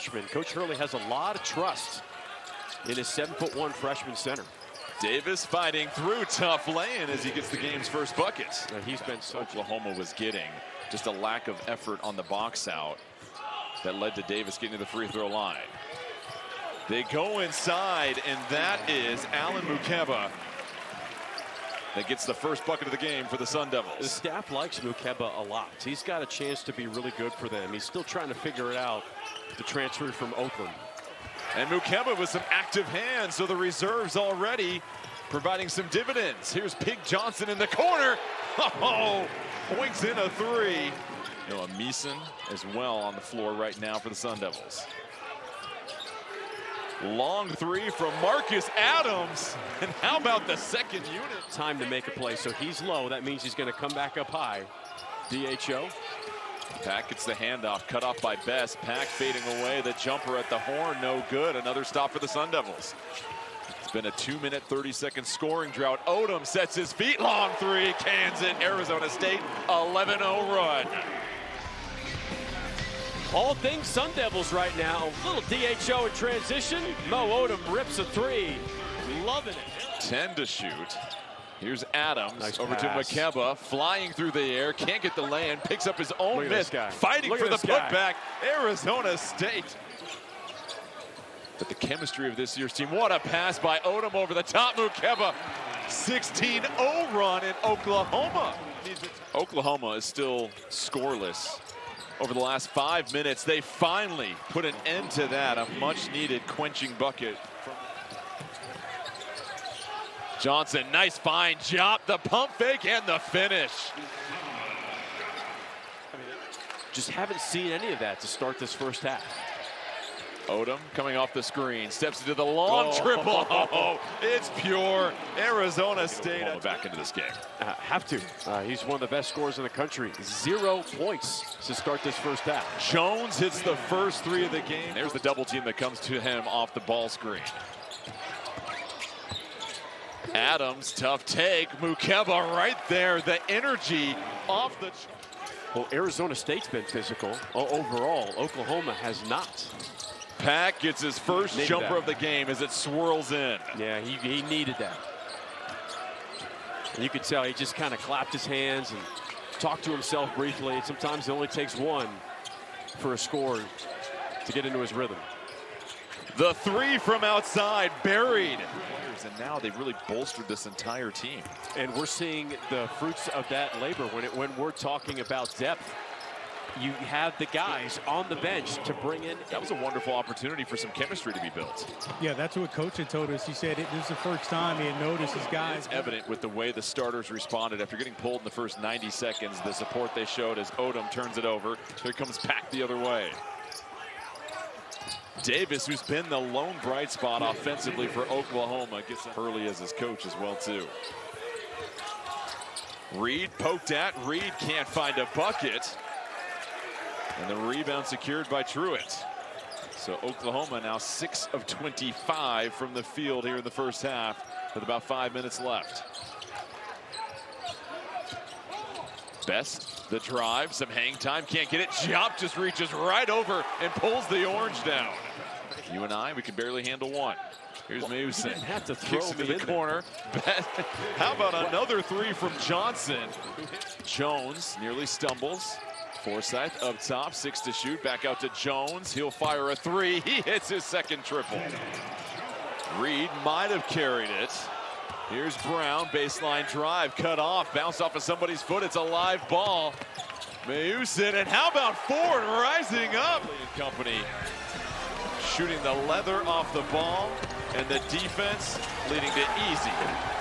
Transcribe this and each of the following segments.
freshman. Coach Hurley has a lot of trust in his 7'1" freshman center. Davis fighting through, tough lay-in as he gets the game's first bucket. He's been so Oklahoma was getting just a lack of effort on the box out that led to Davis getting to the free throw line. They go inside, and that is Alan Mukeba that gets the first bucket of the game for the Sun Devils. The staff likes Mukeba a lot. He's got a chance to be really good for them. He's still trying to figure it out, the transfer from Oakland. And Mukeba with some active hands, so the reserves already providing some dividends. Here's Pig Johnson in the corner. Oh, points in a three. Noah Meeson as well on the floor right now for the Sun Devils. Long three from Marcus Adams. And how about the second unit? Time to make a play, so he's low. That means he's going to come back up high. DHO. Pack gets the handoff, cut off by Best. Pack fading away, the jumper at the horn, no good. Another stop for the Sun Devils. It's been a 2-minute, 30-second scoring drought. Odom sets his feet, long three, cans it. Arizona State, 11-0 run. All things Sun Devils right now. A little DHO in transition. Mo Odom rips a three. Loving it. 10 to shoot. Here's Adams Nice over pass. to Mukeba, flying through the air, can't get the lay-in, picks up his own Look at miss, this guy. fighting Look for at the this guy. putback. Arizona State. But the chemistry of this year's team, what a pass by Odom over the top. Mukeba, 16-0 run in Oklahoma. Oklahoma is still scoreless. Over the last 5 minutes, they finally put an end to that. A much-needed quenching bucket. Johnson, nice fine job, the pump fake and the finish. Just haven't seen any of that to start this first half. Odom coming off the screen, steps into the long triple. Oh, it's pure Arizona State. Back into this game. Have to. He's one of the best scorers in the country. 0 points to start this first half. Jones hits the first three of the game. There's the double team that comes to him off the ball screen. Adams, tough take. Mukeba right there. The energy off the... Well, Arizona State's been physical overall. Oklahoma has not. Pack gets his first jumper of the game as it swirls in. Yeah, he needed that. And you could tell he just kind of clapped his hands and talked to himself briefly. And sometimes it only takes one for a score to get into his rhythm. The three from outside, buried. And now they've really bolstered this entire team. And we're seeing the fruits of that labor when we're talking about depth. You have the guys on the bench to bring in. That was a wonderful opportunity for some chemistry to be built. Yeah, that's what Coach had told us. He said this is the first time he had noticed his guys. It's evident with the way the starters responded after getting pulled in the first 90 seconds. The support they showed as Odom turns it over. Here comes Pack the other way. Davis, who's been the lone bright spot offensively for Oklahoma, gets Hurley as his coach as well, too. Reed poked at. Reed can't find a bucket. And the rebound secured by Truitt. So Oklahoma now 6 of 25 from the field here in the first half with about 5 minutes left. Best, the drive, some hang time, can't get it. Jop just reaches right over and pulls the orange down. You and I, we can barely handle one. Here's Mewson. Didn't have to throw Kicks me into the in corner. How about another three from Johnson? Jones nearly stumbles. Forsyth up top, 6 to shoot. Back out to Jones. He'll fire a three. He hits his second triple. Reed might have carried it. Here's Brown, baseline drive, cut off, bounce off of somebody's foot. It's a live ball. Mewson, and how about Ford rising up? And company shooting the leather off the ball, and the defense leading to easy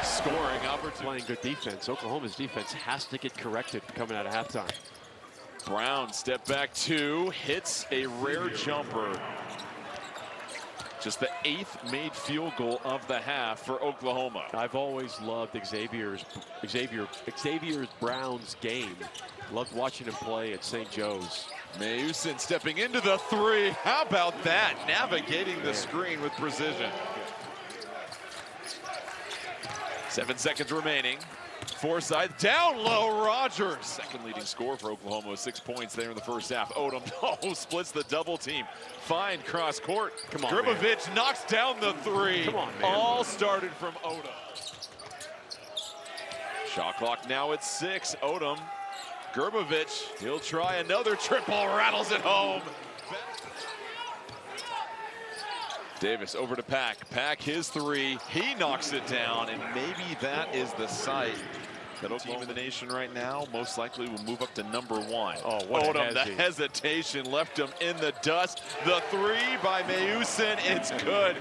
scoring opportunity. Playing good defense. Oklahoma's defense has to get corrected coming out of halftime. Brown, step back 2, hits a rare jumper. Just the 8th made field goal of the half for Oklahoma. I've always loved Xavier Brown's game. Loved watching him play at St. Joe's. Mewson stepping into the three. How about that? Navigating the screen with precision. 7 seconds remaining. Forsythe down low, Rogers. Second leading score for Oklahoma with 6 points there in the first half. Odom splits the double team. Fine cross court. Come on, Grbovic knocks down the three. Come on, man. All started from Odom. Shot clock now at 6. Odom, Grbovic, he'll try another triple, rattles it home. Davis over to Pack. Pack his three. He knocks it down, and maybe that is the site that Oklahoma in the nation right now most likely will move up to number 1. Oh, what Odom, the hesitation left him in the dust. The three by Mayusin, it's good.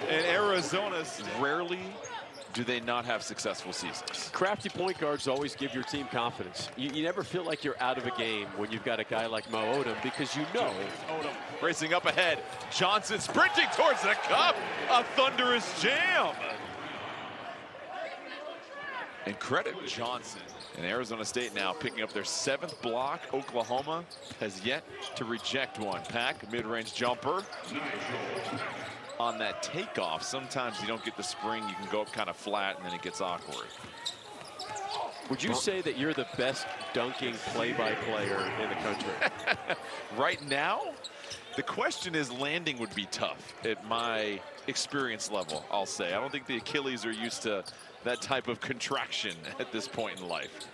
And Arizona's rarely do they not have successful seasons. Crafty point guards always give your team confidence. You never feel like you're out of a game when you've got a guy like Mo Odom, because you know. Odom racing up ahead. Johnson sprinting towards the cup. A thunderous jam. And credit Johnson. And Arizona State now picking up their 7th block. Oklahoma has yet to reject one. Pack, mid-range jumper. On that takeoff, sometimes you don't get the spring. You can go up kind of flat, and then it gets awkward. Would you say that you're the best dunking play-by-player in the country? Right now, the question is landing would be tough at my experience level, I'll say. I don't think the Achilles are used to that type of contraction at this point in life.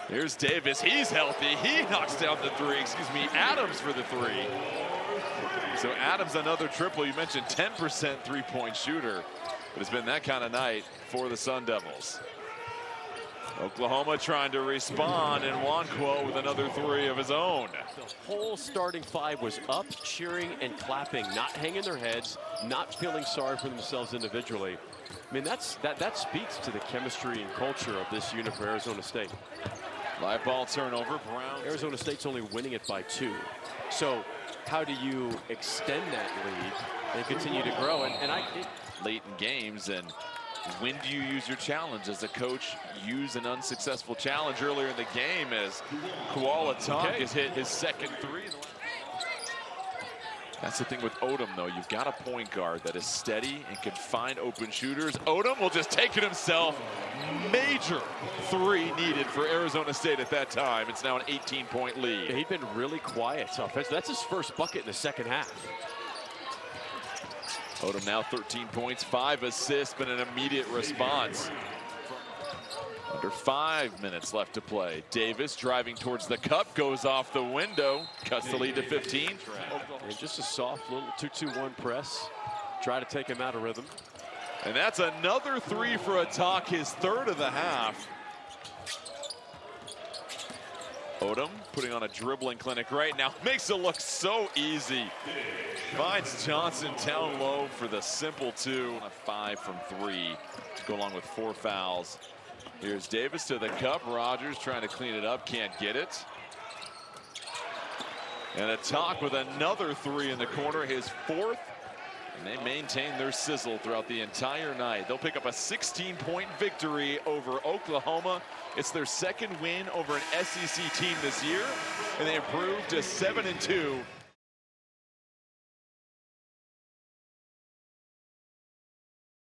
Here's Davis. He's healthy. He knocks down the three. Excuse me, Adams for the three. So Adams another triple. You mentioned 10% three-point shooter, but it's been that kind of night for the Sun Devils. Oklahoma trying to respond, and Nwankwo with another three of his own. The whole starting 5 was up, cheering and clapping, not hanging their heads, not feeling sorry for themselves individually. I mean, that speaks to the chemistry and culture of this unit for Arizona State. Live ball turnover. Brown. Arizona State's only winning it by 2. So how do you extend that lead and continue to grow? Late in games, and when do you use your challenge? As a coach, use an unsuccessful challenge earlier in the game as Koala Tonk has hit his second three. That's the thing with Odom, though. You've got a point guard that is steady and can find open shooters. Odom will just take it himself. Major three needed for Arizona State at that time. It's now an 18-point lead. He'd been really quiet offensively. That's his first bucket in the second half. Odom now 13 points, 5 assists, but an immediate response. Under 5 minutes left to play. Davis driving towards the cup, goes off the window, cuts the lead to 15. And just a soft little 2-2-1 press. Try to take him out of rhythm. And that's another three for a Tonk, his 3rd of the half. Odom putting on a dribbling clinic right now. Makes it look so easy. Finds Johnson down low for the simple 2. A 5 from 3 to go along with 4 fouls. Here's Davis to the cup. Rogers trying to clean it up, can't get it. And a Tonk with another 3 in the corner, his 4th. And they maintain their sizzle throughout the entire night. They'll pick up a 16-point victory over Oklahoma. It's their 2nd win over an SEC team this year, and they improved to 7-2